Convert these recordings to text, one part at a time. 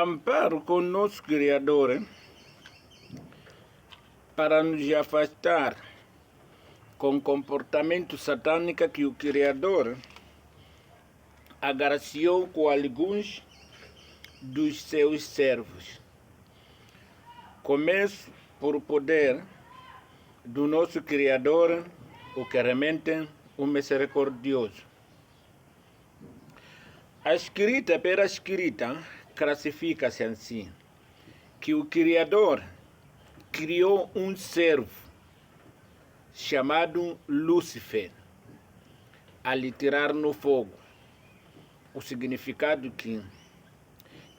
amparo com o nosso Criador para nos afastar com o comportamento satânico que o Criador agraciou com alguns dos seus servos. Começo por poder do nosso Criador, o que realmente o misericordioso. A escrita pela escrita classifica-se assim, que o Criador criou um servo chamado Lúcifer, a lhe tirar no fogo. O significado que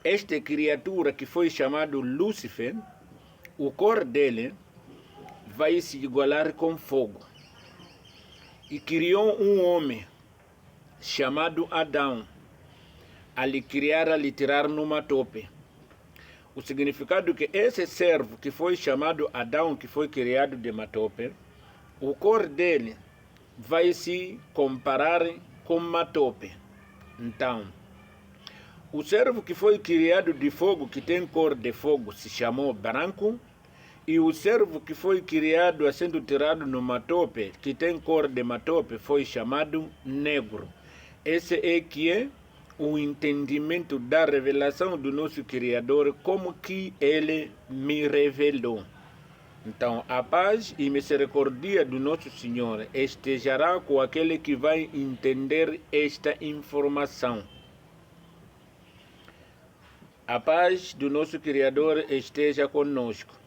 esta criatura que foi chamado Lúcifer, o cor dele vai se igualar com fogo. E criou um homem chamado Adão, a lhe criar, a lhe tirar numa tope. O significado que esse servo que foi chamado Adão, que foi criado de uma tope, o cor dele vai se comparar com uma tope. Então, o servo que foi criado de fogo, que tem cor de fogo, se chamou branco, e o servo que foi criado sendo tirado numa tope, que tem cor de uma tope, foi chamado negro. Esse é que é o entendimento da revelação do nosso Criador, como que ele me revelou. Então, a paz e misericórdia do nosso Senhor estejará com aquele que vai entender esta informação. A paz do nosso Criador esteja conosco.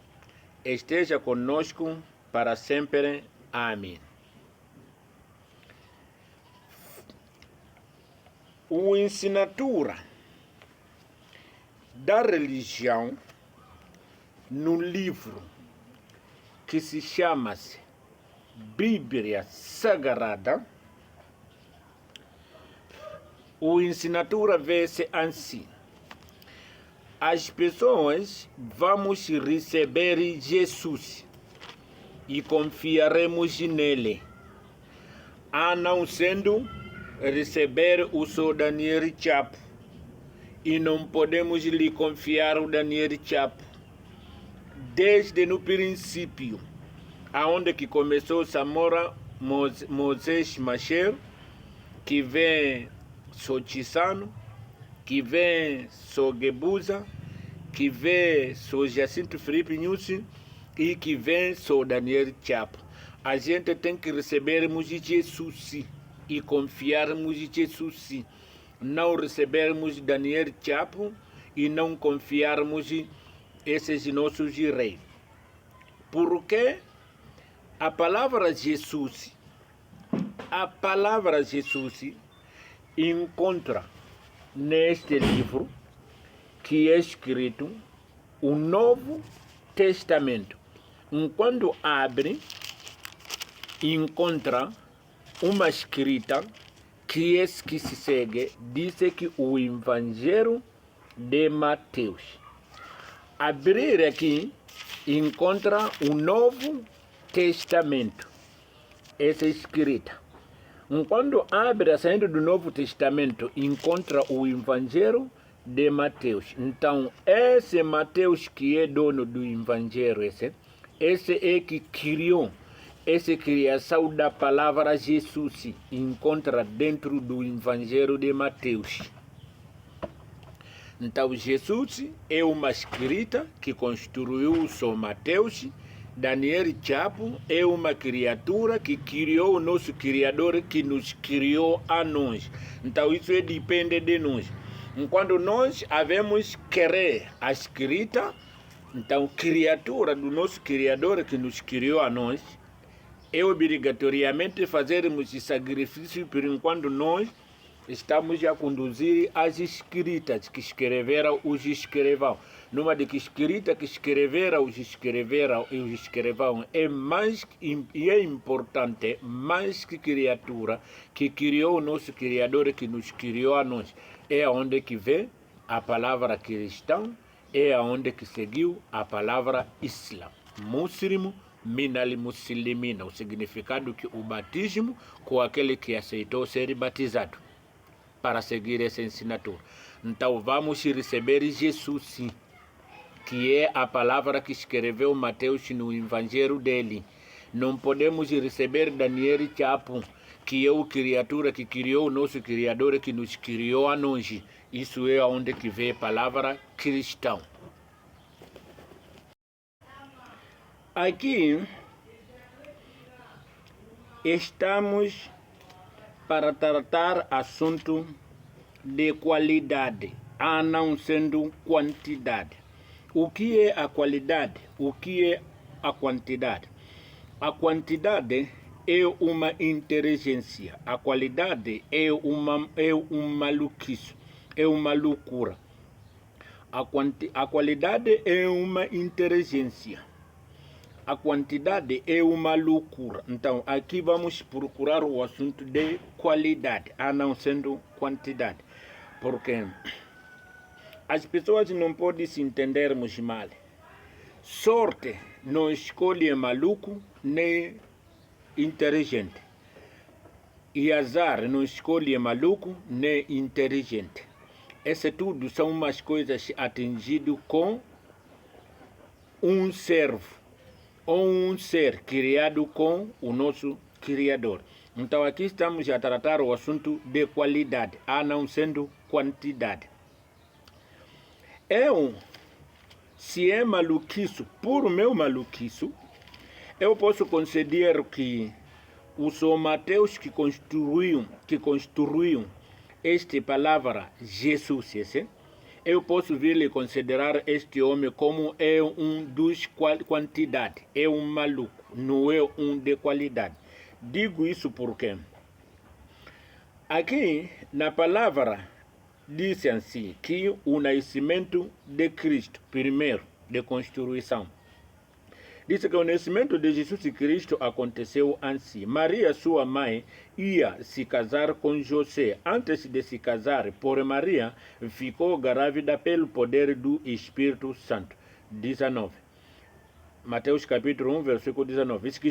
Esteja conosco para sempre. Amém. O ensinatura da religião no livro que se chama Bíblia Sagrada, o ensinatura vê-se assim. As pessoas vamos receber Jesus e confiaremos nele, a não sendo receber o seu Daniel Chapo, e não podemos lhe confiar o Daniel Chapo. Desde no princípio, aonde que começou Samora Moisés Macher, que vem Sochissano, que vem Sogebuza, que vem Sou Jacinto Felipe Nussi e que vem Sou Daniel Chapo. A gente tem que recebermos Jesus e confiarmos em Jesus. Não recebermos Daniel Chapo e não confiarmos esses nossos reis. Porque a palavra Jesus encontra neste livro que é escrito o Novo Testamento. Quando abre, encontra uma escrita que se segue, diz que o Evangelho de Mateus. Abrir aqui, encontra o Novo Testamento, essa escrita. Quando abre, saindo do Novo Testamento, encontra o Evangelho de Mateus. Então, esse Mateus que é dono do Evangelho, esse é que criou essa criação da palavra Jesus, encontra dentro do Evangelho de Mateus. Então, Jesus é uma escrita que construiu o São Mateus. Daniel Chapo é uma criatura que criou o nosso Criador, que nos criou a nós. Então, isso depende de nós. Quando nós havemos querer a escrita, então, criatura do nosso Criador que nos criou a nós, é obrigatoriamente fazermos esse sacrifício por enquanto nós estamos a conduzir as escritas que escreveram os escrivãos. Numa de que escrita que escreveram os escrivãos é mais e é importante, mais que criatura que criou o nosso Criador, que nos criou a nós. É onde que vem a palavra cristão, é onde que seguiu a palavra Islã. Muslimu minal muslimina, o significado que o batismo com aquele que aceitou ser batizado. para seguir essa ensinatura. Então vamos receber Jesus, sim, que é a palavra que escreveu Mateus no evangelho dele. Não podemos receber Daniel Chapo, que é o criatura que criou o nosso Criador, que nos criou a nós. Isso é onde que vem a palavra cristão. Aqui estamos para tratar assunto de qualidade, a não sendo quantidade. O que é a qualidade? O que é a quantidade? A quantidade é uma inteligência. A qualidade é um maluquice, é uma loucura. A qualidade é uma inteligência. A quantidade é uma loucura. Então, aqui vamos procurar o assunto de qualidade, a não sendo quantidade. Porque as pessoas não podem se entendermos mal. Sorte não escolhe maluco nem inteligente. E azar não escolhe maluco nem inteligente. Essas tudo são umas coisas atingidas com um servo ou um ser criado com o nosso Criador. Então aqui estamos a tratar o assunto de qualidade, a não sendo quantidade. Se é maluquice, por meu maluquice, eu posso conceder que o São Mateus que construiu esta palavra Jesus, eu posso vir lhe considerar este homem como um dos quantidade, é um maluco, não é um de qualidade. Digo isso porque aqui na palavra diz assim que o nascimento de Cristo, primeiro de constituição, diz que o nascimento de Jesus Cristo aconteceu assim. Maria, sua mãe, ia se casar com José. Antes de se casar, por Maria, ficou grávida pelo poder do Espírito Santo. 19. Mateus capítulo 1, versículo 19. Diz que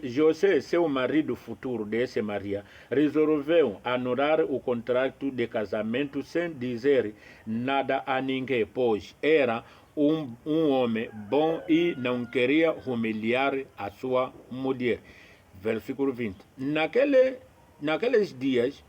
José, seu marido futuro desse Maria, resolveu anular o contrato de casamento sem dizer nada a ninguém, pois era um homem bom e não queria humilhar a sua mulher. Versículo 20. Naqueles dias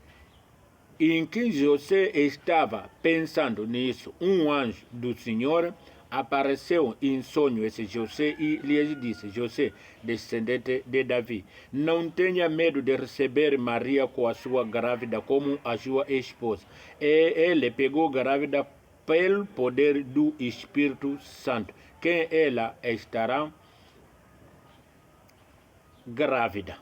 em que José estava pensando nisso, um anjo do Senhor apareceu em sonho esse José e lhe disse: José, descendente de Davi, não tenha medo de receber Maria com a sua grávida como a sua esposa. E ele pegou grávida pelo poder do Espírito Santo, que ela estará grávida.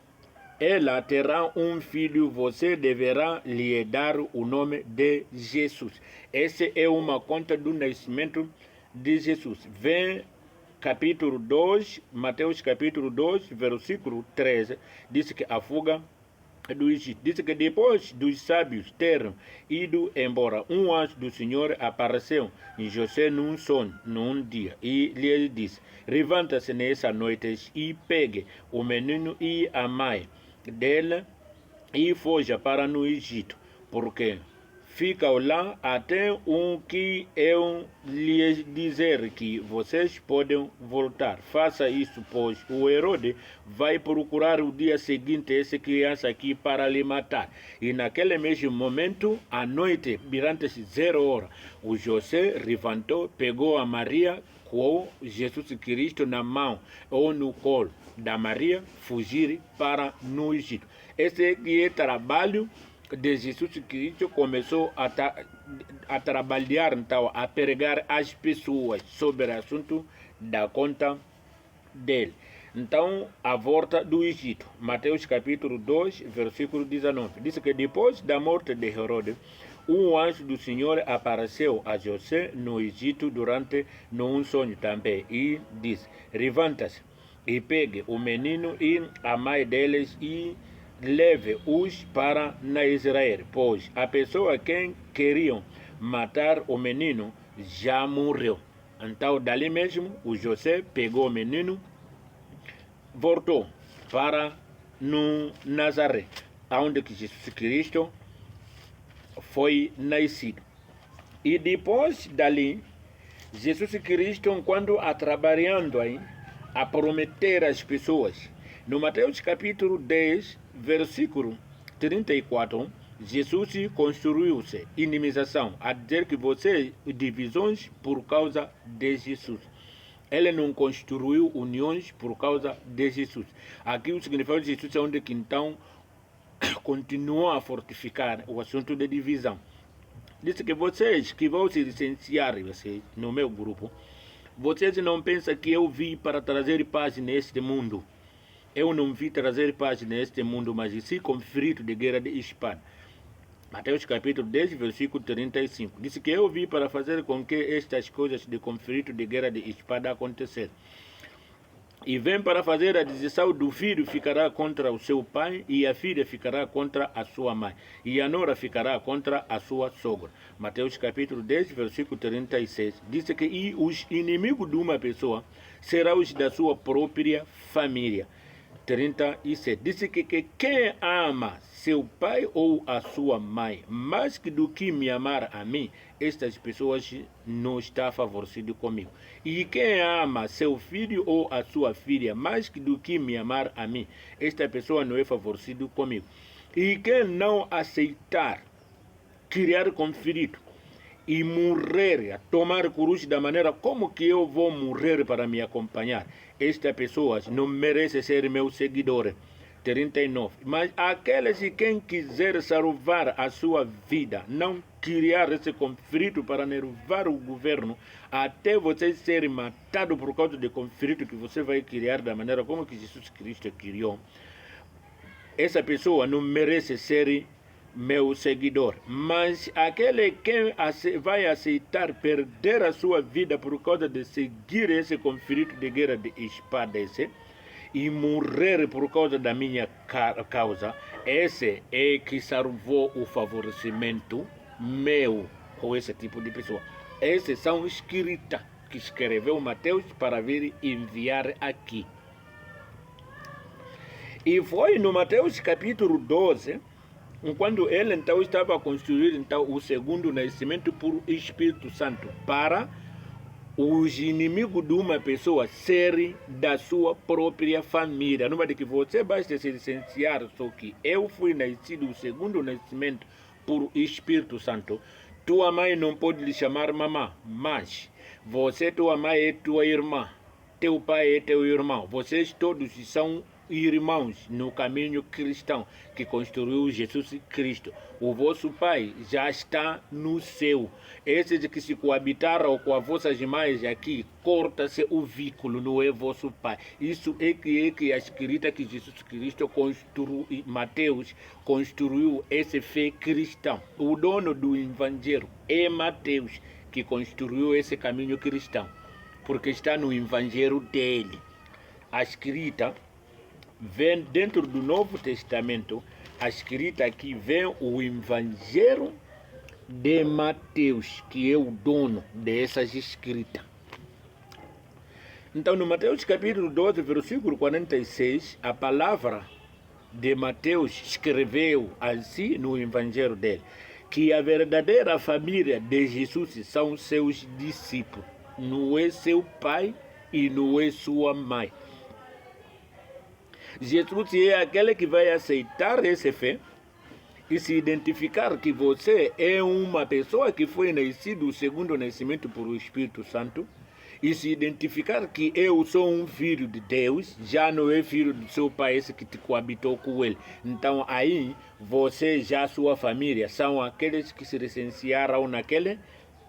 Ela terá um filho, você deverá lhe dar o nome de Jesus. Essa é uma conta do nascimento de Jesus. Vem capítulo 2, Mateus capítulo 2, versículo 13, diz que a fuga do Egito. Diz que depois dos sábios terem ido embora, um anjo do Senhor apareceu em José num sonho, num dia, e lhe disse: levanta-se nessa noite e pegue o menino e a mãe dele e fuja para no Egito, porque fica lá até que eu lhes dizer que vocês podem voltar. Faça isso, pois o Herodes vai procurar o dia seguinte essa criança aqui para lhe matar. E naquele mesmo momento, à noite, durante 0 horas, o José levantou, pegou a Maria com Jesus Cristo na mão ou no colo da Maria, fugir para no Egito. Esse é trabalho de Jesus Cristo. Começou a trabalhar, então, a pregar as pessoas sobre o assunto da conta dele. Então, a volta do Egito. Mateus capítulo 2, versículo 19. Diz que depois da morte de Herodes, um anjo do Senhor apareceu a José no Egito num sonho também e disse: levanta-se e pegue o menino e a mãe deles e leve-os para na Israel, pois a pessoa quem queriam matar o menino já morreu. Então, dali mesmo, o José pegou o menino, voltou para no Nazaré, onde que Jesus Cristo foi nascido. E depois dali, Jesus Cristo, quando está trabalhando aí, a prometer às pessoas, no Mateus capítulo 10, versículo 34, Jesus construiu-se inimização, a dizer que você divisões por causa de Jesus. Ele não construiu uniões por causa de Jesus. Aqui o significado de Jesus é onde que então continuou a fortificar o assunto de divisão. Disse que vocês que vão se licenciar no meu grupo, vocês não pensam que eu vim para trazer paz neste mundo. Eu não vim trazer paz neste mundo, mas sim conflito de guerra de espada. Mateus capítulo 10, versículo 35. Disse que eu vim para fazer com que estas coisas de conflito de guerra de espada aconteçam. E vem para fazer a divisão do filho ficará contra o seu pai, e a filha ficará contra a sua mãe, e a nora ficará contra a sua sogra. Mateus capítulo 10, versículo 36. Diz que e os inimigos de uma pessoa serão os da sua própria família. 37. Diz que quem ama seu pai ou a sua mãe mais do que me amar a mim, estas pessoas não estão favorecidas comigo. E quem ama seu filho ou a sua filha mais do que me amar a mim, esta pessoa não é favorecida comigo. E quem não aceitar criar conflito e morrer, a tomar cruz da maneira como que eu vou morrer para me acompanhar, esta pessoa não merece ser meu seguidor. 39. Mas aqueles que quem quiser salvar a sua vida, não criar esse conflito para nervar o governo, até você ser matado por causa do conflito que você vai criar da maneira como que Jesus Cristo criou, essa pessoa não merece ser meu seguidor. Mas aquele que vai aceitar perder a sua vida por causa de seguir esse conflito de guerra de espada e morrer por causa da minha causa, esse é que salvou o favorecimento meu com esse tipo de pessoa. Esses são escritas que escreveu Mateus para vir enviar aqui. E foi no Mateus capítulo 12, quando ele então estava a construir então, o segundo nascimento por Espírito Santo, para os inimigos de uma pessoa serem da sua própria família. Numa de que você basta se licenciar, só que eu fui nascido o segundo nascimento por Espírito Santo. Tua mãe não pode lhe chamar mamã, mas você, tua mãe é tua irmã, teu pai é teu irmão. Vocês todos são irmãos no caminho cristão que construiu Jesus Cristo. O vosso pai já está no céu. Esses que se coabitaram com as vossas mães aqui, corta-se o vínculo, não é vosso pai. Isso é que a escrita que Jesus Cristo construiu, Mateus construiu esse fé cristão. O dono do evangelho é Mateus, que construiu esse caminho cristão, porque está no evangelho dele. A escrita vem dentro do Novo Testamento, a escrita aqui vem o Evangelho de Mateus, que é o dono dessas escritas. Então, no Mateus capítulo 12, versículo 46, a palavra de Mateus escreveu assim no Evangelho dele, que a verdadeira família de Jesus são seus discípulos, não é seu pai e não é sua mãe. Jesus é aquele que vai aceitar esse fé e se identificar que você é uma pessoa que foi nascido o segundo nascimento por o Espírito Santo e se identificar que eu sou um filho de Deus, já não é filho do seu pai esse que te coabitou com ele. Então aí você já sua família são aqueles que se licenciaram naquele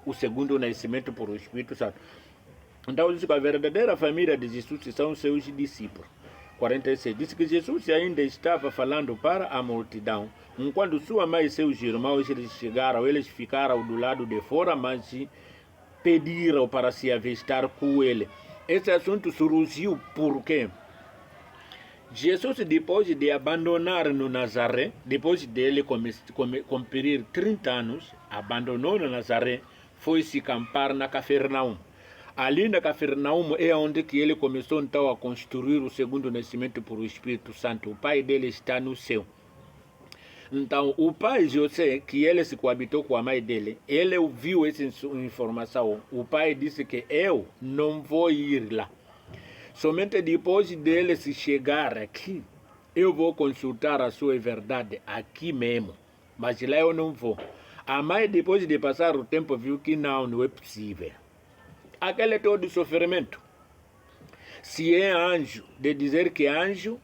o segundo nascimento por o Espírito Santo. Então diz que a verdadeira família de Jesus são seus discípulos. 46. Diz que Jesus ainda estava falando para a multidão. Quando sua mãe e seus irmãos eles chegaram, eles ficaram do lado de fora, mas pediram para se avistar com ele. Esse assunto surgiu porque Jesus, depois de abandonar no Nazaré, depois dele cumprir 30 anos, abandonou no Nazaré, foi se acampar na Cafarnaum. Ali na Cafarnaum é onde que ele começou então a construir o segundo nascimento por o Espírito Santo. O pai dele está no céu. Então, o pai José, que ele se coabitou com a mãe dele, ele ouviu essa informação. O pai disse que eu não vou ir lá. Somente depois dele se chegar aqui, eu vou consultar a sua verdade aqui mesmo. Mas lá eu não vou. A mãe, depois de passar o tempo, viu que não é possível. Aquele todo sofrimento. Se é anjo, de dizer que anjo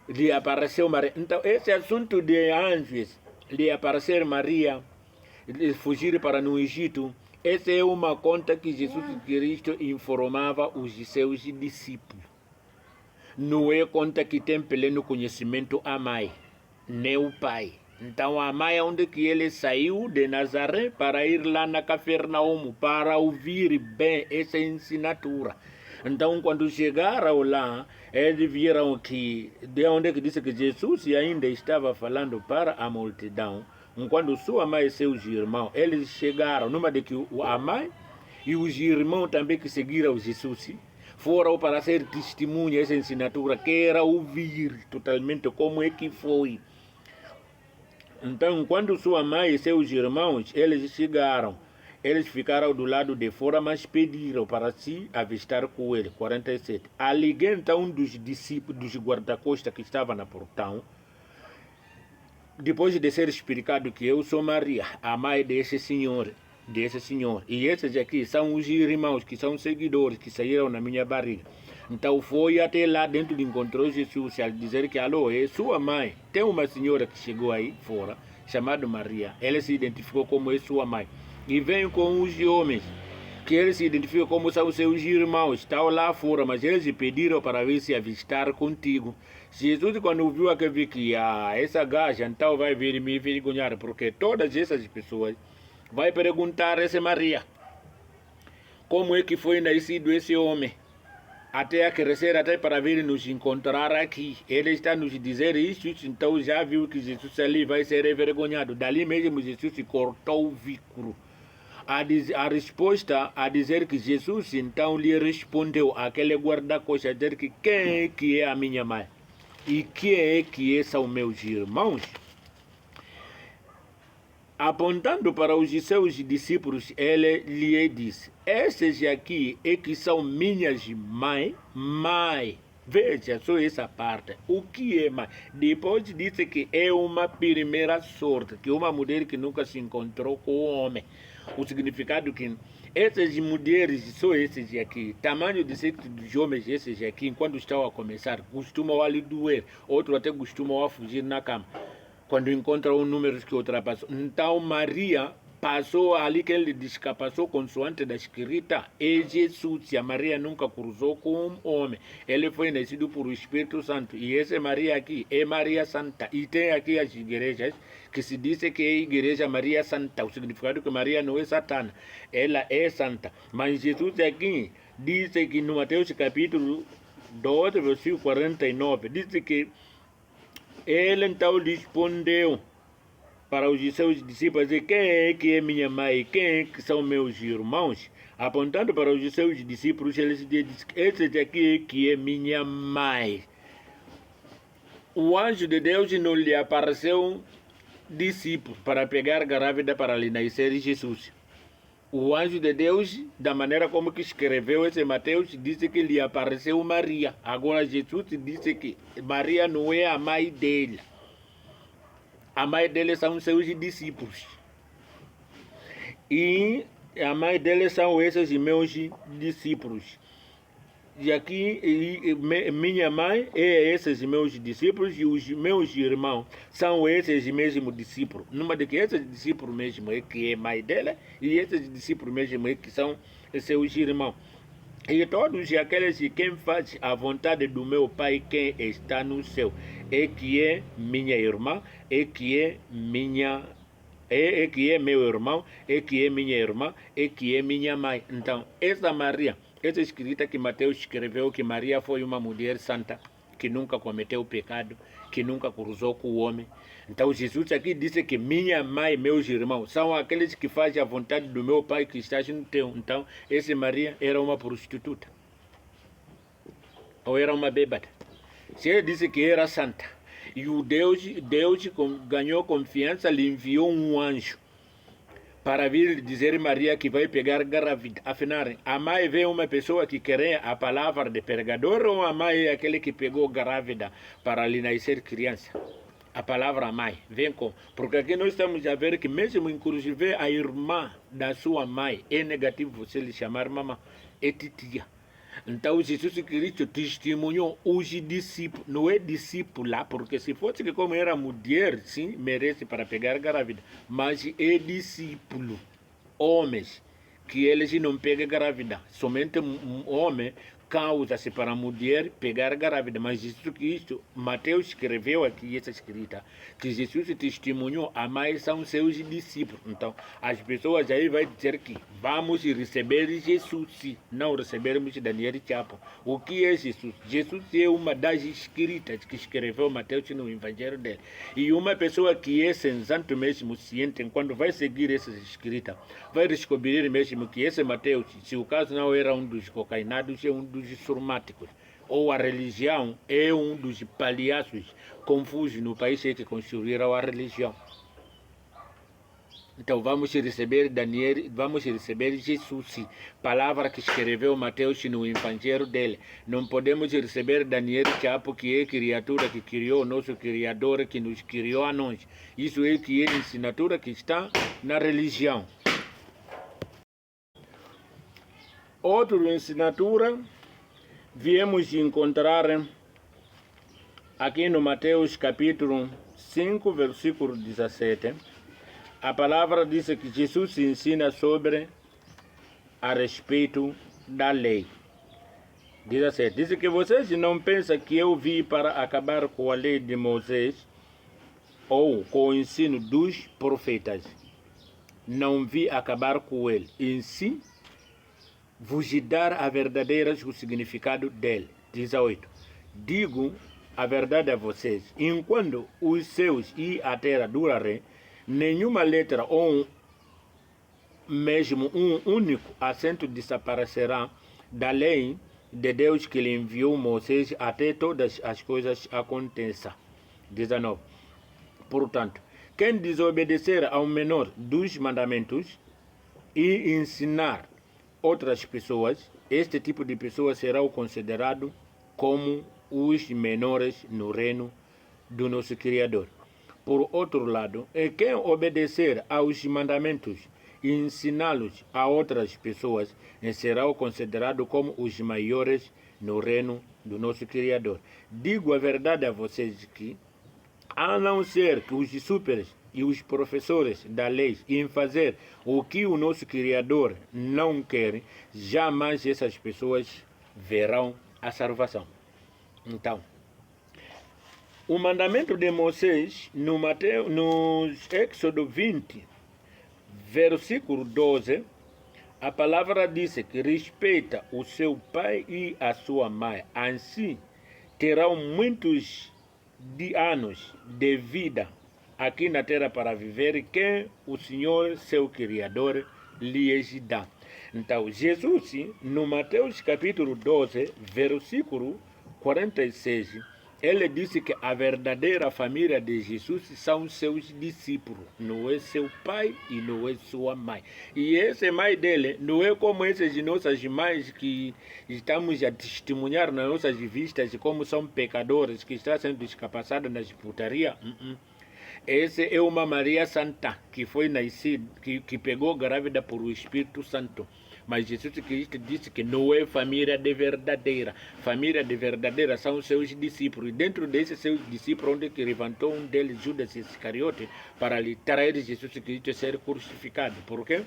lhe apareceu Maria. Então, esse assunto de anjos lhe aparecer Maria, de fugir para no Egito, essa é uma conta que Jesus Cristo informava os seus discípulos. Não é conta que tem pleno conhecimento a mãe, nem o pai. Então a mãe é onde que ele saiu de Nazaré para ir lá na Cafarnaum, para ouvir bem essa ensinatura. Então quando chegaram lá, eles viram que, de onde que disse que Jesus ainda estava falando para a multidão. Quando sua mãe e seus irmãos, eles chegaram, numa de que a mãe e os irmãos também que seguiram Jesus, foram para ser testemunha essa ensinatura, que era ouvir totalmente como é que foi. Então, quando sua mãe e seus irmãos, eles chegaram, eles ficaram do lado de fora, mas pediram para se avistar com ele. 47. Alguém, então, um dos discípulos, dos guarda-costas que estava na portão, depois de ser explicado que eu sou Maria, a mãe desse senhor, e esses aqui são os irmãos que são seguidores que saíram na minha barriga. Então foi até lá dentro e encontrou Jesus a dizer que, alô, é sua mãe. Tem uma senhora que chegou aí fora, chamada Maria. Ela se identificou como é sua mãe. E veio com os homens, que eles se identificam como são seus irmãos. Estão lá fora, mas eles pediram para ver se avistar contigo. Jesus, quando viu aquele que essa gaja, então vai vir me envergonhar, porque todas essas pessoas vai perguntar a essa Maria como é que foi nascido esse homem, até a crescer, até para vir nos encontrar aqui. Ele está nos dizer isso, então já viu que Jesus ali vai ser envergonhado. Dali mesmo Jesus cortou o vículo. A resposta a dizer que Jesus então lhe respondeu, aquele guarda-costas, a dizer que quem é que é a minha mãe e quem é que são meus irmãos, apontando para os seus discípulos, ele lhe disse, esses aqui é que são minhas mães, veja só essa parte, o que é mãe? Depois disse que é uma primeira sorte, que uma mulher que nunca se encontrou com o homem. O significado que essas mulheres, só esses aqui, tamanho de sexo dos homens, esses aqui, quando estão a começar, costumam ali doer, outros até costumam a fugir na cama, quando encontram números que ultrapassam. Então Maria passou ali, que ele diz que passou consoante da escrita, é Jesus. A Maria nunca cruzou com um homem. Ele foi nascido por o Espírito Santo. E essa Maria aqui é Maria Santa. E tem aqui as igrejas que se diz que é a igreja Maria Santa. O significado que Maria não é satana. Ela é santa. Mas Jesus aqui diz que no Mateus capítulo 12, versículo 49, diz que ele então respondeu para os seus discípulos, quem é que é minha mãe, quem é que são meus irmãos? Apontando para os seus discípulos, eles dizem, esse aqui é que é minha mãe. O anjo de Deus não lhe apareceu discípulo para pegar grávida para lhe nascer Jesus. O anjo de Deus, da maneira como que escreveu esse Mateus, disse que lhe apareceu Maria. Agora Jesus disse que Maria não é a mãe dele. A mãe dele são seus discípulos. E a mãe dele são esses meus discípulos. E aqui, minha mãe é esses meus discípulos e os meus irmãos são esses mesmos discípulos. Numa de que esses discípulos mesmo é que é mãe dela e esses discípulos mesmo é que são seus irmãos. E todos aqueles que quem faz a vontade do meu Pai, quem está no céu, é que é minha irmã, é que é minha, é que é meu irmão, é que é minha irmã, é que é minha mãe. Então, essa Maria, essa escrita que Mateus escreveu, que Maria foi uma mulher santa, que nunca cometeu pecado, que nunca cruzou com o homem. Então Jesus aqui disse que minha mãe e meus irmãos são aqueles que fazem a vontade do meu Pai que está no teu. Então, essa Maria era uma prostituta. Ou era uma bêbada. Se ele disse que era santa, E o Deus ganhou confiança, lhe enviou um anjo para vir dizer a Maria que vai pegar grávida. Afinal, a mãe vê uma pessoa que quer a palavra de pregador ou a mãe é aquele que pegou grávida para lhe nascer criança? A palavra mãe, vem com. Porque aqui nós estamos a ver que mesmo inclusive a irmã da sua mãe é negativo você lhe chamar mamãe, é titia. Então Jesus Cristo testemunhou os discípulos, não é discípula, porque se fosse que como era mulher, sim, merece para pegar grávida, mas é discípulo, homens, que eles não pegam grávida, somente um homem causa-se para a mulher pegar grávida, mas Jesus Cristo, Mateus escreveu aqui essa escrita, que Jesus testemunhou, a mais são seus discípulos. Então, as pessoas aí vão dizer que vamos receber Jesus, não recebermos Daniel Chapo. O que é Jesus? Jesus é uma das escritas que escreveu Mateus no evangelho dele. E uma pessoa que é sensato mesmo, ciente, quando vai seguir essas escritas, vai descobrir mesmo que esse Mateus, se o caso não era um dos cocainados, é um dos surmáticos, ou a religião é um dos palhaços confusos no país que construíram a religião. Então vamos receber Daniel, vamos receber Jesus, palavra que escreveu Mateus no evangelho dele. Não podemos receber Daniel Chapo, que é criatura que criou o nosso Criador, que nos criou a nós. Isso é que é a ensinatura que está na religião. Outra ensinatura viemos encontrar aqui no Mateus capítulo 5, versículo 17. A palavra diz que Jesus ensina sobre a respeito da lei. 17. Diz que vocês não pensam que eu vim para acabar com a lei de Moisés ou com o ensino dos profetas. Não vim acabar com ele. Em si, vos dar a verdadeira o significado dele. 18. Digo a verdade a vocês, enquanto os céus e a terra durarem, nenhuma letra ou mesmo um único acento desaparecerá da lei de Deus que lhe enviou Moisés até todas as coisas aconteçam. 19. Portanto, quem desobedecer ao menor dos mandamentos e ensinar outras pessoas, este tipo de pessoa será considerado como os menores no reino do nosso Criador. Por outro lado, quem obedecer aos mandamentos e ensiná-los a outras pessoas será considerado como os maiores no reino do nosso Criador. Digo a verdade a vocês que, a não ser que os súperes e os professores da lei em fazer o que o nosso Criador não quer, jamais essas pessoas verão a salvação. Então, o mandamento de Moisés, no Êxodo 20, versículo 12, a palavra diz que respeita o seu pai e a sua mãe. Assim, terão muitos anos de vida aqui na terra para viver que o Senhor, seu Criador, lhes dá. Então, Jesus, no Mateus capítulo 12, versículo 46, ele disse que a verdadeira família de Jesus são seus discípulos, não é seu pai e não é sua mãe. E essa mãe dele não é como essas nossas mães que estamos a testemunhar nas nossas vistas como são pecadores que estão sendo descapacitadas nas putarias. Essa é uma Maria Santa que foi nascida, que pegou grávida por o Espírito Santo. Mas Jesus Cristo disse que não é família de verdadeira. Família de verdadeira são os seus discípulos. E dentro desses seus discípulos, onde que levantou um deles, Judas Iscariote, para lhe trair Jesus Cristo a ser crucificado. Por quê?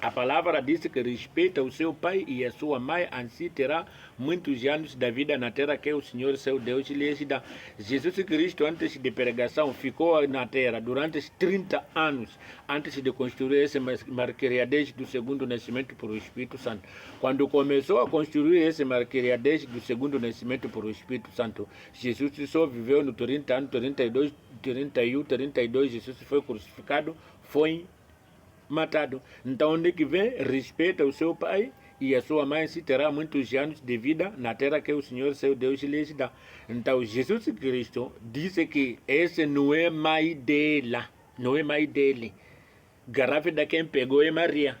A palavra diz que respeita o seu pai e a sua mãe, assim terá muitos anos da vida na terra que o Senhor, seu Deus, lhes dá. Jesus Cristo, antes de pregação, ficou na terra durante 30 anos, antes de construir esse marqueriadez do segundo nascimento por o Espírito Santo. Quando começou a construir esse marqueriadez do segundo nascimento por o Espírito Santo, Jesus só viveu no 30 anos, 32, 31, 32, Jesus foi crucificado, foi matado. Então, onde que vem? Respeita o seu pai e a sua mãe se terá muitos anos de vida na terra que o Senhor seu Deus lhes dá. Então Jesus Cristo disse que esse não é mãe dela, não é mãe dele. Grávida quem pegou é Maria.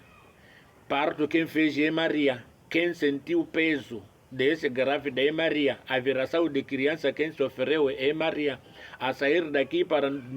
Parto quem fez é Maria. Quem sentiu o peso desse grávida é Maria. A viração de criança quem sofreu é Maria. A sair daqui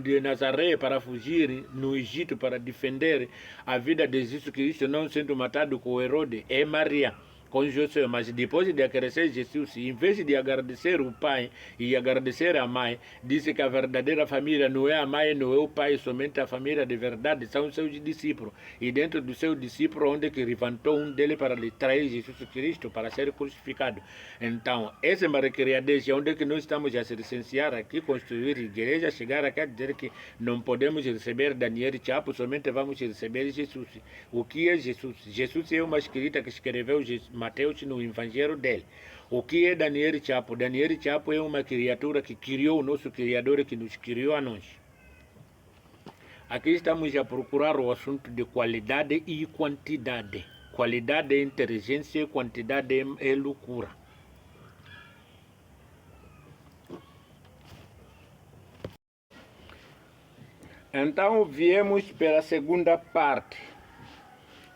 de Nazaré para fugir no Egito para defender a vida de Jesus Cristo não sendo matado com Herodes é Maria. Com José, mas depois de crescer Jesus, em vez de agradecer o pai e agradecer a mãe, disse que a verdadeira família não é a mãe, não é o pai, somente a família de verdade são seus discípulos. E dentro do seu discípulo, onde que levantou um dele para lhe trair Jesus Cristo para ser crucificado. Então, essa é uma recriadez onde que nós estamos a se licenciar aqui, construir igreja, chegar aqui a dizer que não podemos receber Daniel Chapo, somente vamos receber Jesus. O que é Jesus? Jesus é uma escrita que escreveu Mateus no evangelho dele. O que é Daniel Chapo? Daniel Chapo é uma criatura que criou o nosso Criador, que nos criou a nós. Aqui estamos a procurar o assunto de qualidade e quantidade. Qualidade é inteligência, quantidade é loucura. Então viemos pela segunda parte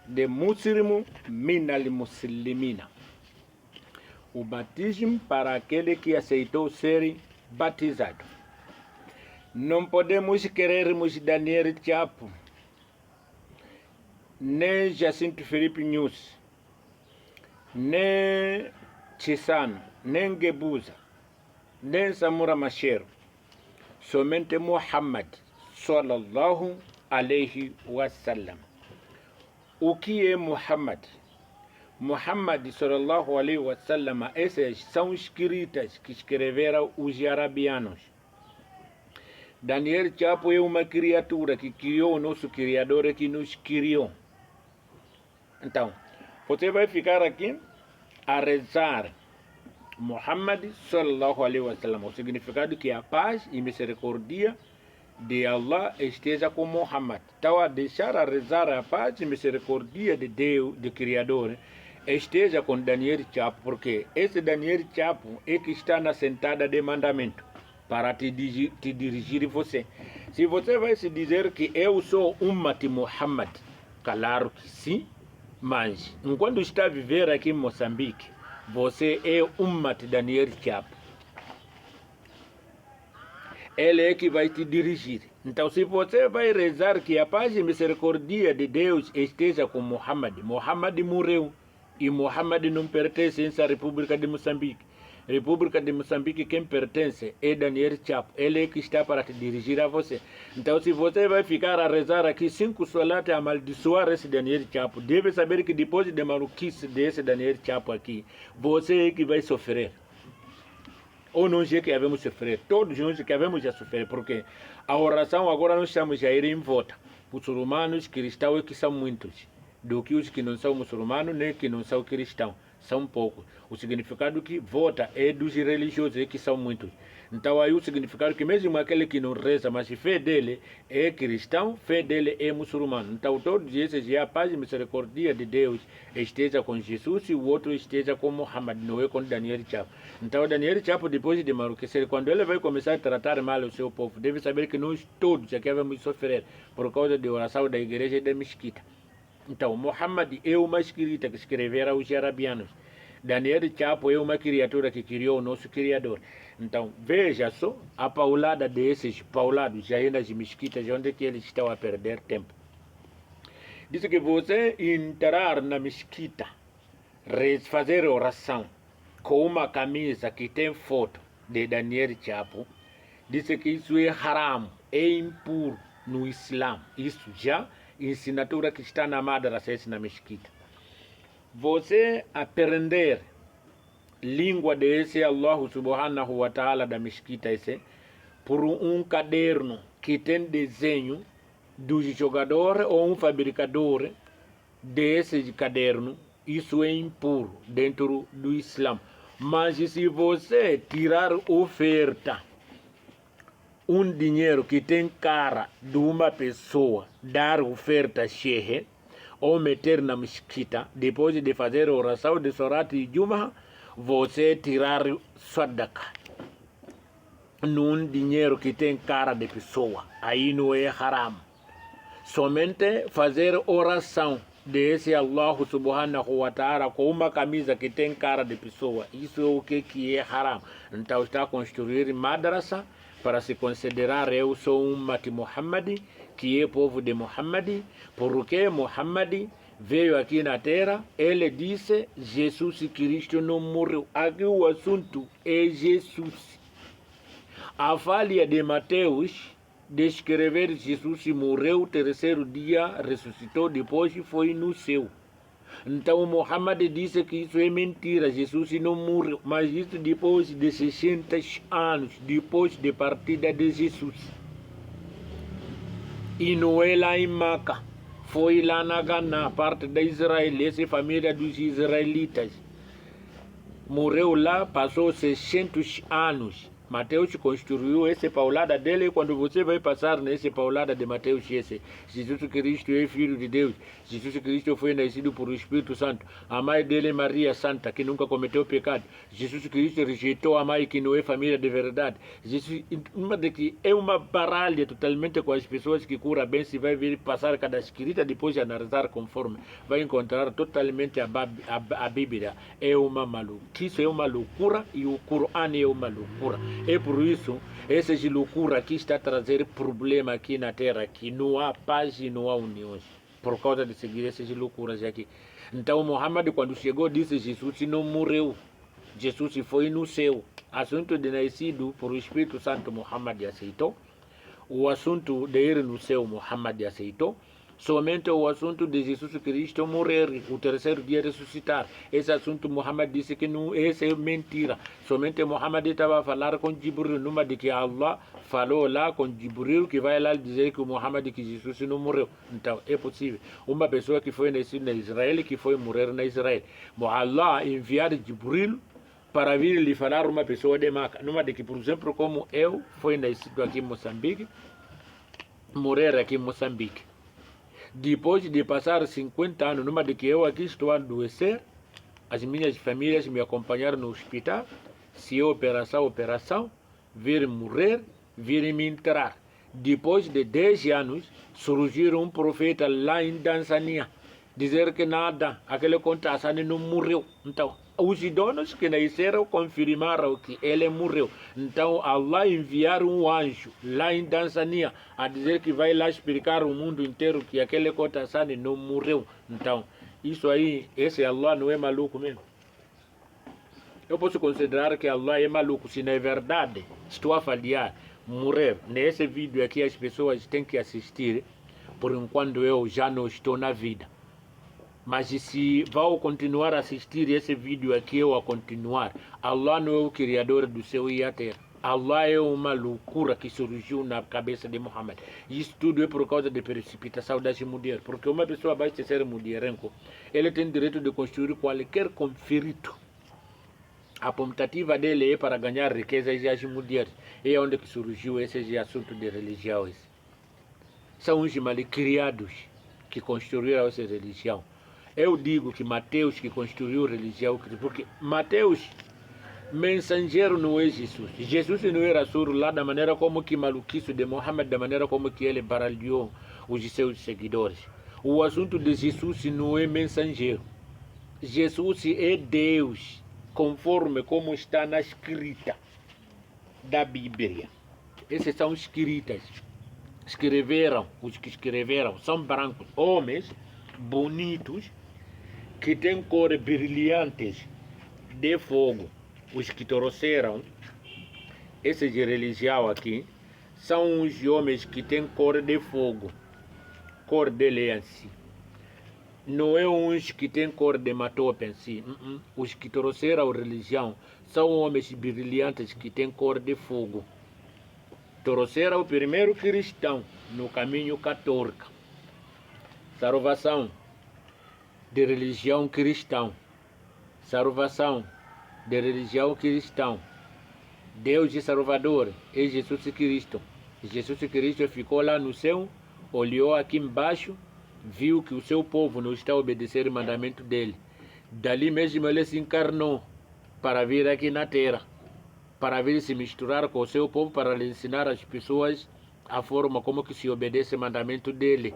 de Muslimu minal muslimina. O batismo para aquele que aceitou ser batizado. Não podemos querermos Daniel Chapo, nem Jacinto Felipe News, nem Chissano, nem Gebuza, nem Samura Machero. Somente Muhammad sallallahu alaihi wasallam. O que é Muhammad? Muhammad sallallahu alaihi wasallam, essas são escritas que escreveram os arabianos. Daniel Chapo é uma criatura que criou o nosso Criador, que nos criou. Então, você vai ficar aqui a rezar Muhammad sallallahu alaihi wasallam, o significado que a paz e misericórdia de Allah esteja com Muhammad. Então, a deixar a rezar a paz e misericórdia de Deus, de Criador, esteja com Daniel Chapo, porque esse Daniel Chapo é que está na sentada de mandamento para te dirigir você. Se você vai se dizer que eu sou Ummat Muhammad, claro que sim, mas enquanto está a viver aqui em Moçambique, você é Ummat Daniel Chapo. Ele é que vai te dirigir. Então, se você vai rezar que a paz e misericórdia de Deus esteja com Muhammad, Muhammad morreu e Muhammad não pertence à República de Moçambique. República de Moçambique, quem pertence é Daniel Chapo. Ele é que está para te dirigir a você. Então, se você vai ficar a rezar aqui 5 solat a amaldiçoar esse Daniel Chapo, deve saber que depois de maluquice desse Daniel Chapo aqui, você é que vai sofrer. Ou nós é que devemos sofrer, todos nós que devemos sofrer, porque a oração agora nós estamos a ir em volta. Muçulmanos, cristãos que são muitos, do que os que não são muçulmanos nem que não são cristãos, são poucos. O significado que vota é dos religiosos, que são muitos. Então aí o significado que mesmo aquele que não reza, mas a fé dele é cristão, fé dele é muçulmano. Então todos esses, a paz e misericórdia de Deus esteja com Jesus e o outro esteja com Muhammad, não é com Daniel Chapo. Então Daniel Chapo, depois de maluquecer, quando ele vai começar a tratar mal o seu povo, deve saber que nós todos aqui vamos sofrer por causa da oração da igreja e da mesquita. Então Muhammad é uma escrita que escreveram os arabianos. Daniel Chapo é uma criatura que criou o nosso Criador. Então, veja só a paulada desses paulados aí nas mesquitas, onde que eles estão a perder tempo. Diz que você entrar na mesquita, fazer oração com uma camisa que tem foto de Daniel Chapo, diz que isso é haram, é impuro no Islã. Isso já ensinatura que está na madrasa, na mesquita. Você aprender língua desse Allah subhanahu wa ta'ala da mesquita esse, por um caderno que tem desenho do jogador ou um fabricador desse caderno, isso é impuro dentro do Islã. Mas se você tirar oferta, um dinheiro que tem cara de uma pessoa, dar oferta shehe, ou meter na mesquita, depois de fazer oração de Sorat e Juma, você tirar sadaqa num dinheiro que tem cara de pessoa. Aí não é haram. Somente fazer oração desse Allah subhanahu wa ta'ala com uma camisa que tem cara de pessoa. Isso é o que é haram. Então está a construir madrasa para se considerar eu sou ummati Muhammad, que é povo de Muhammad, porque Muhammad veio aqui na terra, ele disse, Jesus Cristo não morreu. Aqui o assunto é Jesus. A falha de Mateus de escrever Jesus morreu, terceiro dia ressuscitou, depois foi no céu. Então Muhammad disse que isso é mentira, Jesus não morreu, mas isso depois de 600 anos, depois da partida de Jesus. E não é lá em Meca, foi lá na Gana, parte da Israel, essa família dos israelitas. Morreu lá, passou 600 anos. Mateus construiu essa paulada dele. Quando você vai passar nessa paulada de Mateus, esse Jesus Cristo é filho de Deus. Jesus Cristo foi nascido por o Espírito Santo. A mãe dele é Maria Santa, que nunca cometeu pecado. Jesus Cristo rejeitou a mãe que não é família de verdade. Jesus, é uma baralha totalmente com as pessoas que curam bem. Se vai vir passar cada escrita, depois de analisar conforme, vai encontrar totalmente a Bíblia. É uma maluquice, é uma loucura, e o Corão é uma loucura. É por isso, essas loucuras aqui está a trazer problema aqui na terra, que não há paz e não há união, por causa de seguir essas loucuras aqui. Então, Muhammad, quando chegou, disse, Jesus não morreu, Jesus foi no céu. Assunto de nascido por o Espírito Santo, Muhammad aceitou. O assunto de ir no céu, Muhammad aceitou. Somente o assunto de Jesus Cristo morrer, o terceiro dia ressuscitar. Esse assunto Muhammad disse que não, essa é mentira. Somente Muhammad estava a falar com Jibril, numa de que Allah falou lá com Jibril, que vai lá dizer que o Muhammad, que Jesus não morreu. Então é possível. Uma pessoa que foi nascida na Israel, que foi morrer na Israel. Allah enviar Jibril para vir lhe falar uma pessoa de Meca. Numa de que, por exemplo, como eu, fui nascido aqui em Moçambique, morrer aqui em Moçambique. Depois de passar 50 anos, numa de que eu aqui estou a adoecer, as minhas famílias me acompanharam no hospital, se é operação, vir morrer, vir me enterrar. Depois de 10 anos, surgiu um profeta lá em Tanzânia, dizer que nada, aquele Contassani não morreu. Então, os donos que nasceram confirmaram que ele morreu. Então, Allah enviar um anjo lá em Tanzânia a dizer que vai lá explicar ao mundo inteiro que aquele Contassani não morreu. Então, isso aí, esse Allah não é maluco mesmo. Eu posso considerar que Allah é maluco, se não é verdade. Estou a falhar, morrer. Nesse vídeo aqui as pessoas têm que assistir, por enquanto eu já não estou na vida. Mas se vão continuar a assistir esse vídeo aqui, eu a continuar. Allah não é o criador do céu e a terra. Allah é uma loucura que surgiu na cabeça de Muhammad. Isso tudo é por causa da precipitação das mulheres. Porque uma pessoa vai ser mulherenco, ele tem direito de construir qualquer conflito. A tentativa dele é para ganhar riquezas e as mulheres. É onde que surgiu esses assuntos de religião. São os malcriados que construíram essa religião. Eu digo que Mateus que construiu a religião, porque Mateus, mensageiro não é Jesus. Jesus não era surdo lá da maneira como que maluquice de Muhammad, da maneira como que ele baralhou os seus seguidores. O assunto de Jesus não é mensageiro. Jesus é Deus, conforme como está na escrita da Bíblia. Esses são escritas. Escreveram, os que escreveram são brancos, homens bonitos, que têm cores brilhantes de fogo. Os que trouxeram esse de religião aqui são os homens que têm cor de fogo, cor de leão. Não é uns que têm cor de matope em si. Os que trouxeram a religião são homens brilhantes que têm cor de fogo. Trouxeram o primeiro cristão no caminho católico. Salvação de religião cristã. Salvação de religião cristã. Deus e Salvador é Jesus Cristo. Jesus Cristo ficou lá no céu, olhou aqui embaixo, viu que o seu povo não está obedecendo o mandamento dele. Dali mesmo ele se encarnou para vir aqui na terra, para vir se misturar com o seu povo, para lhe ensinar às pessoas a forma como que se obedece o mandamento dele.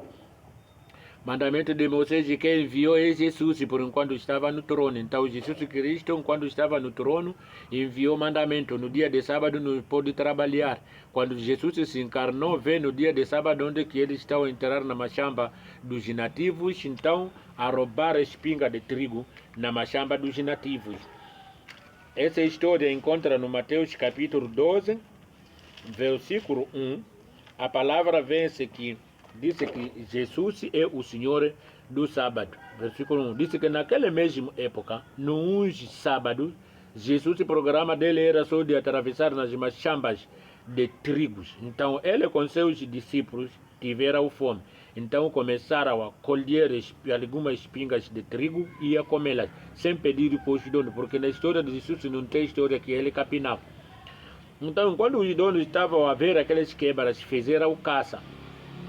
Mandamento de Moisés, que enviou é Jesus, por enquanto estava no trono. Então, Jesus Cristo, enquanto estava no trono, enviou mandamento. No dia de sábado não pôde trabalhar. Quando Jesus se encarnou, veio no dia de sábado, onde que eles estavam a entrar na machamba dos nativos, então, a roubar a espinga de trigo na machamba dos nativos. Essa história encontra no Mateus capítulo 12, versículo 1. A palavra vence que diz que Jesus é o Senhor do sábado. Versículo 1. Diz que naquela mesma época, nos sábados, Jesus, o programa dele era só de atravessar nas machambas de trigos. Então, ele com seus discípulos tiveram fome. Então, começaram a colher algumas espingas de trigo e a comê-las, sem pedir para os donos, porque na história de Jesus não tem história que ele capinava. Então, quando os donos estavam a ver aquelas quebras, fizeram caça.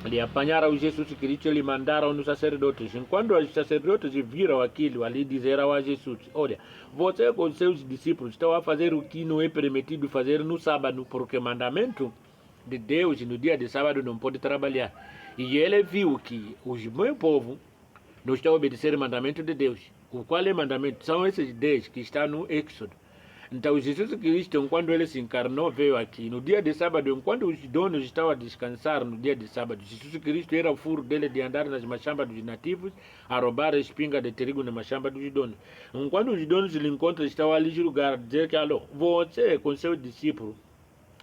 Lhe apanharam Jesus Cristo e lhe mandaram nos sacerdotes. Enquanto os sacerdotes viram aquilo, ali disseram a Jesus: olha, você com seus discípulos estão a fazer o que não é permitido fazer no sábado, porque o mandamento de Deus no dia de sábado não pode trabalhar. E ele viu que os meu povo não estão obedecendo o mandamento de Deus. O qual é o mandamento? São esses 10 que estão no Éxodo. Então, Jesus Cristo, quando ele se encarnou, veio aqui. No dia de sábado, enquanto os donos estavam a descansar no dia de sábado, Jesus Cristo era o furo dele de andar nas machambas dos nativos, a roubar a espinga de trigo na machamba dos donos. Enquanto os donos lhe encontram, estavam ali julgar, dizer que, alô, você com seu discípulo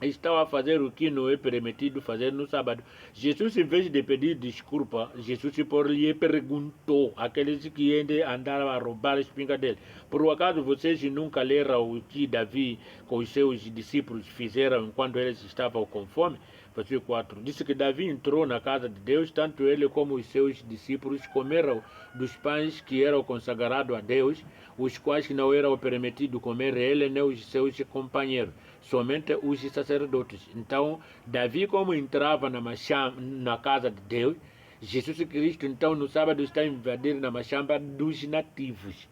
estava a fazer o que não é permitido fazer no sábado. Jesus, em vez de pedir desculpa, Jesus por lhe perguntou àqueles que andaram a roubar a espinga dele: por acaso vocês nunca leram o que Davi com os seus discípulos fizeram enquanto eles estavam com fome? Versículo 4. Disse que Davi entrou na casa de Deus, tanto ele como os seus discípulos comeram dos pães que eram consagrados a Deus, os quais não eram permitido comer ele nem os seus companheiros, somente os sacerdotes. Então, Davi, como entrava na casa de Deus, Jesus Cristo, então, no sábado, está a invadir na machamba dos nativos.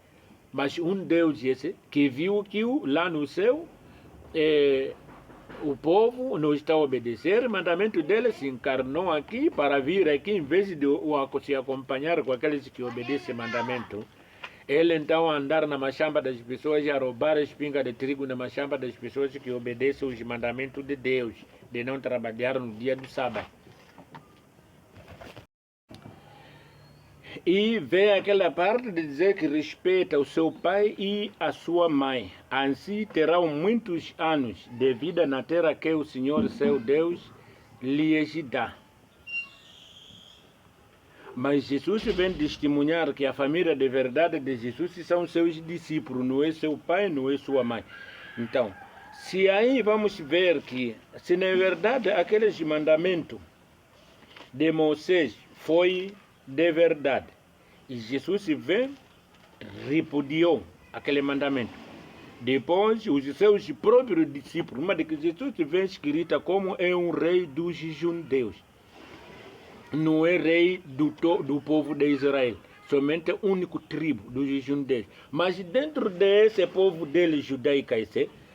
Mas um Deus esse, que viu que lá no céu, o povo não está a obedecer o mandamento dele, se encarnou aqui para vir aqui, em vez de se acompanhar com aqueles que obedecem o mandamento. Ele então a andar na machamba das pessoas e a roubar a espinga de trigo na machamba das pessoas que obedecem os mandamentos de Deus, de não trabalhar no dia do sábado. E vem aquela parte de dizer que respeita o seu pai e a sua mãe. Assim terão muitos anos de vida na terra que o Senhor, seu Deus, lhes dá. Mas Jesus vem testemunhar que a família de verdade de Jesus são seus discípulos, não é seu pai, não é sua mãe. Então, se aí vamos ver que, se na verdade aqueles mandamentos de Moisés foi de verdade, e Jesus vem, repudiou aquele mandamento. Depois, os seus próprios discípulos, mas que Jesus vem escrita como é um rei dos judeus. Não é rei do povo de Israel, somente o único tribo dos judeus. Mas dentro desse povo deles judaico,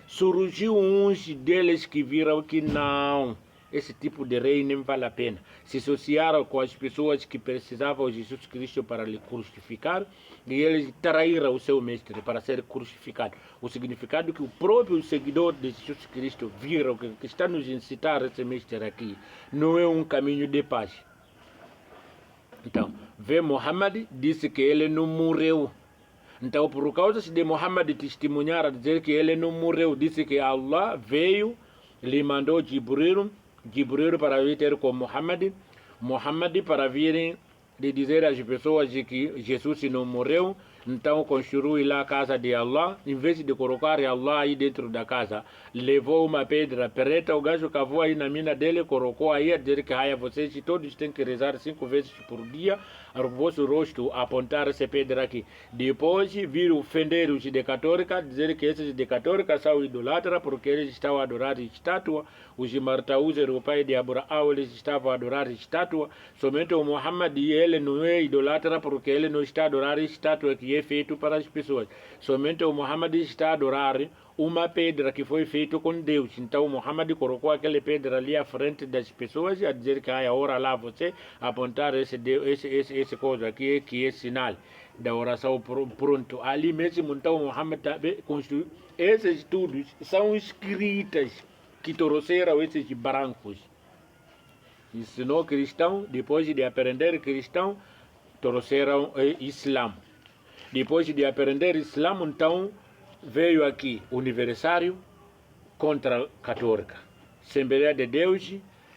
surgiu uns deles que viram que não, esse tipo de rei nem vale a pena. Se associaram com as pessoas que precisavam de Jesus Cristo para lhe crucificar, e eles traíram o seu mestre para ser crucificado. O significado que o próprio seguidor de Jesus Cristo viram que está nos incitar esse mestre aqui não é um caminho de paz. Então, Muhammad disse que ele não morreu. Então, por causa de Muhammad testemunhar a dizer que ele não morreu, disse que Allah veio, lhe mandou Jibril para vir ter com Muhammad para virem de dizer às pessoas que Jesus não morreu, Então construiu lá a casa de Allah, em vez de colocar Allah aí dentro da casa, levou uma pedra preta, o gajo cavou aí na mina dele, colocou aí a dizer que vocês todos têm que rezar 5 vezes por dia, o vosso rosto apontar essa pedra aqui. Depois viram fendeiros de católica, dizer que esses de católica são idolatras, porque eles estavam a adorar estátua, os Martauser, o pai de Abraão, eles estavam a adorar estátua, somente o Muhammad, ele não é idolatra, porque ele não está a adorar estátua que é feito para as pessoas. Somente o Muhammad está a adorar uma pedra que foi feita com Deus. Então o Muhammad colocou aquela pedra ali à frente das pessoas e a dizer que ora lá você apontar esse coisa aqui que é sinal da oração pronto. Ali mesmo então o Muhammad construiu. Esses estudos são escritas que trouxeram esses brancos. Ensinou cristão, depois de aprender cristão, trouxeram Islã. Depois de aprender Islã, então, veio aqui o aniversário contra a católica. Assembleia de Deus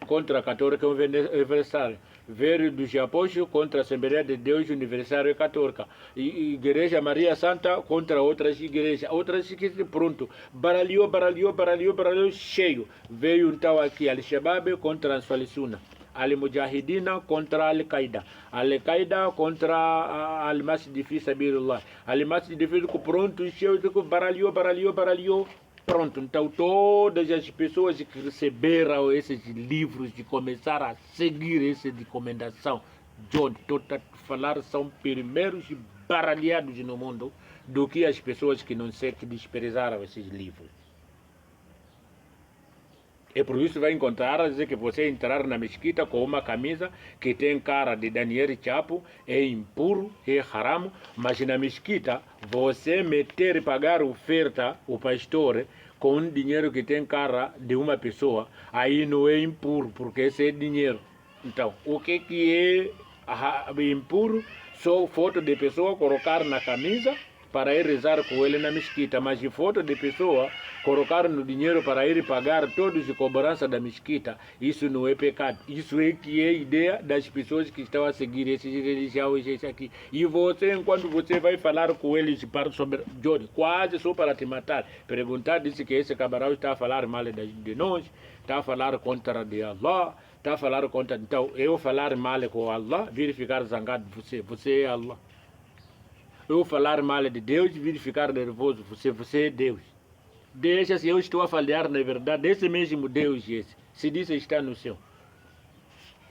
contra a católica aniversário. Veio do Japão contra a Assembleia de Deus aniversário católica. E Igreja Maria Santa contra outras igrejas. Outras igrejas, pronto. Baralhou, cheio. Veio então aqui Al-Shabaab contra a Ansar-Suna. Al-Mujahidina contra Al-Qaeda. Al-Qaeda contra Al-Masjid fi Sabilillah. Al-Masjid fi pronto, cheio, baralhou. Pronto, então todas as pessoas que receberam esses livros de começar a seguir essa recomendação, John, falar são primeiros baralhados no mundo do que as pessoas que não sei que desprezaram esses livros. E por isso vai encontrar dizer que você entrar na mesquita com uma camisa que tem cara de Daniel Chapo é impuro, é haram, mas na mesquita você meter e pagar oferta, o pastor, com um dinheiro que tem cara de uma pessoa, aí não é impuro, porque esse é dinheiro. Então, o que é impuro? Só foto de pessoa colocar na camisa para ir rezar com ele na mesquita, mas de foto de pessoa colocar no dinheiro para ir pagar todos os cobrança da mesquita, isso não é pecado. Isso é que é a ideia das pessoas que estão a seguir esses religiões, esse aqui. E você, enquanto você vai falar com eles sobre Johnny, quase só para te matar, perguntar, disse que esse camarão está a falar mal de nós, está a falar contra de Allah, está a falar contra... Então, eu falar mal com Allah, vir ficar zangado, você é Allah. Eu falar mal de Deus, vir ficar nervoso, você é Deus. Deixa se eu estou a falar na verdade, esse mesmo Deus, esse, se diz que está no céu.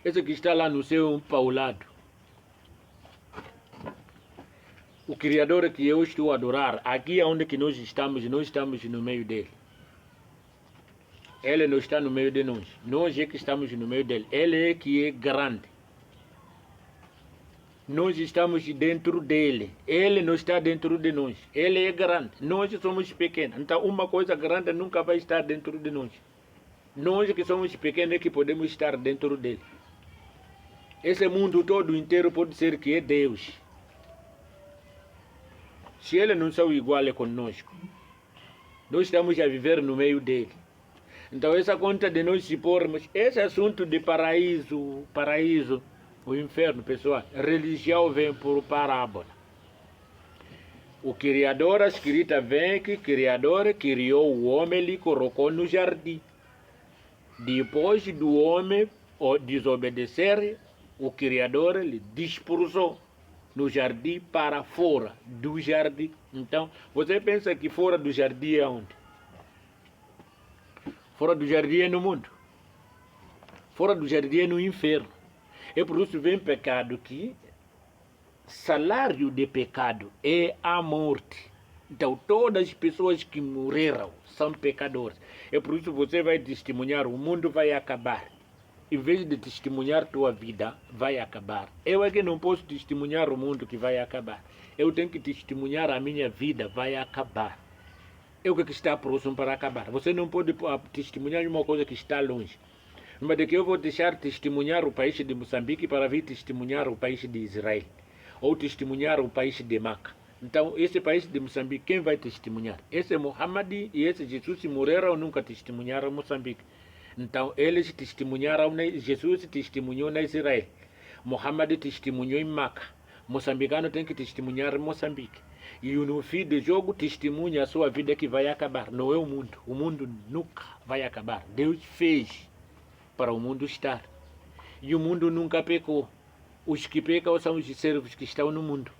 Esse que está lá no céu é um paulado. O Criador que eu estou a adorar, aqui é onde que nós estamos no meio dele. Ele não está no meio de nós. Nós é que estamos no meio dele. Ele é que é grande. Nós estamos dentro dele. Ele não está dentro de nós. Ele é grande. Nós somos pequenos. Então, uma coisa grande nunca vai estar dentro de nós. Nós que somos pequenos é que podemos estar dentro dele. Esse mundo todo inteiro pode ser que é Deus. Se ele não são igual conosco, nós estamos a viver no meio dele. Então, essa conta de nós se pormos, esse assunto de paraíso, o inferno, pessoal, religião vem por parábola. O Criador, a escrita vem que o Criador criou o homem e lhe colocou no jardim. Depois do homem desobedecer, o Criador lhe dispersou no jardim para fora do jardim. Então, você pensa que fora do jardim é onde? Fora do jardim é no mundo. Fora do jardim é no inferno. É por isso vem pecado que salário de pecado é a morte. Então todas as pessoas que morreram são pecadores. É por isso você vai testemunhar, o mundo vai acabar. Em vez de testemunhar tua vida, vai acabar. Eu é que não posso testemunhar o mundo que vai acabar. Eu tenho que testemunhar a minha vida, vai acabar. É o que está próximo para acabar. Você não pode testemunhar uma coisa que está longe. Mas de que eu vou deixar testemunhar o país de Moçambique para vir testemunhar o país de Israel, ou testemunhar o país de Meca. Então, esse país de Moçambique, quem vai testemunhar? Esse Muhammad e esse Jesus morreram, nunca testemunharam Moçambique. Então, eles testemunharam, Jesus testemunhou na Israel. Muhammad testemunhou em Meca. Moçambicano tem que testemunhar Moçambique. E no fim do jogo testemunha a sua vida que vai acabar. Não é o mundo. O mundo nunca vai acabar. Deus fez para o mundo estar. E o mundo nunca pecou. Os que pecam são os servos que estão no mundo.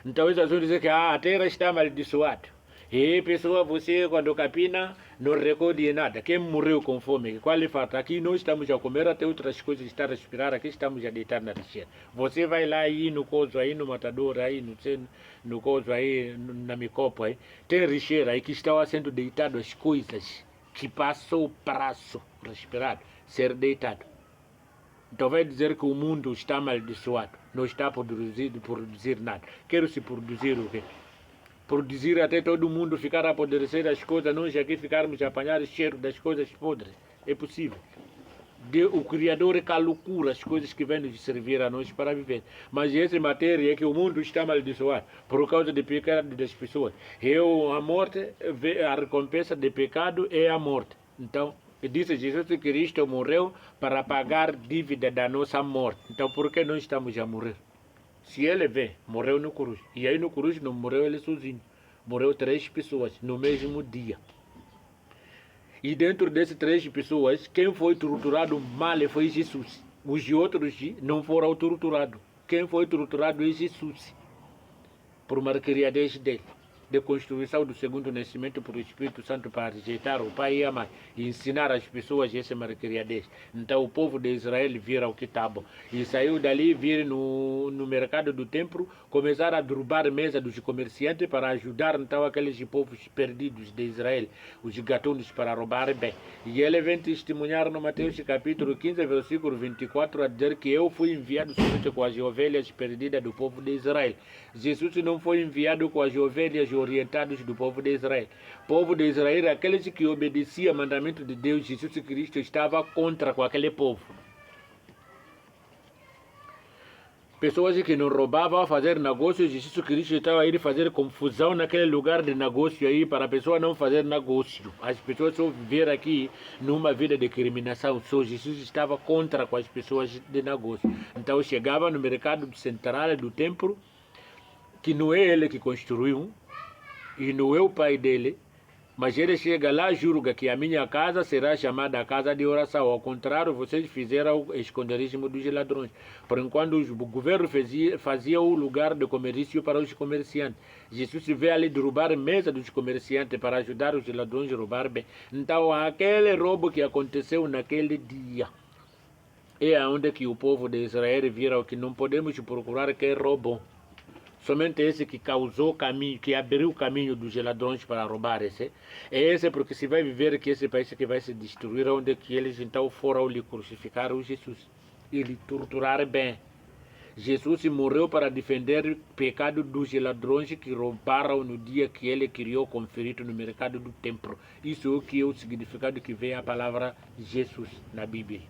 Então eles vão dizer que a terra está amaldiçoada. E pessoa, você quando capina não recolhe nada. Quem morreu com fome, qual é falta? Aqui nós estamos a comer até outras coisas, estar a respirar, aqui estamos a deitar na lixeira. Você vai lá aí no coso, aí no matador, aí no coso, aí na micopo, aí tem lixeira aí que estão sendo deitadas as coisas que passou o prazo respirado, ser deitado. Então vai dizer que o mundo está amaldiçoado, não está a produzir nada. Quero se produzir o quê? Produzir até todo mundo ficar a apodrecer as coisas, nós aqui ficarmos a apanhar o cheiro das coisas podres. É possível. O Criador é que loucura as coisas que vêm nos servir a nós para viver. Mas essa matéria é que o mundo está amaldiçoado por causa do pecado das pessoas. A morte, a recompensa do pecado é a morte. Então, disse Jesus Cristo morreu para pagar dívida da nossa morte. Então, por que nós estamos a morrer? Se ele vê, morreu no cruz. E aí no cruz não morreu ele sozinho. Morreu 3 pessoas no mesmo dia. E dentro dessas 3 pessoas, quem foi torturado mal foi Jesus. Os outros não foram torturados. Quem foi torturado é Jesus. Por marqueriadez dele. De constituição do segundo nascimento por Espírito Santo para rejeitar o pai e a mãe e ensinar as pessoas essa marqueriadez. Então o povo de Israel vira o que está bom. E saiu dali, vir no mercado do templo, começar a derrubar a mesa dos comerciantes para ajudar então aqueles povos perdidos de Israel, os gatunos para roubar bem. E ele vem testemunhar no Mateus capítulo 15, versículo 24, a dizer que eu fui enviado somente com as ovelhas perdidas do povo de Israel. Jesus não foi enviado com as ovelhas orientados do povo de Israel. O povo de Israel, aqueles que obedeciam ao mandamento de Deus, Jesus Cristo estava contra com aquele povo. Pessoas que não roubavam a fazer negócios, Jesus Cristo estava a ir fazer confusão naquele lugar de negócio aí para a pessoa não fazer negócio. As pessoas só viver aqui numa vida de criminação. Só Jesus estava contra com as pessoas de negócio. Então chegava no mercado central do templo, que não é ele que construiu, e não é o pai dele, mas ele chega lá e julga que a minha casa será chamada a casa de oração. Ao contrário, vocês fizeram o esconderijo dos ladrões. Por enquanto o governo fazia o lugar de comércio para os comerciantes. Jesus veio ali derrubar a mesa dos comerciantes para ajudar os ladrões a roubar bem. Então aquele roubo que aconteceu naquele dia é onde que o povo de Israel viram que não podemos procurar quem roubou. Somente esse que causou caminho, que abriu o caminho dos ladrões para roubar esse. É esse porque se vai viver que esse país que vai se destruir, onde que eles então foram lhe crucificar o Jesus. E lhe torturar bem. Jesus morreu para defender o pecado dos ladrões que roubaram no dia que ele criou conferido no mercado do templo. Isso é o que é o significado que vem a palavra Jesus na Bíblia.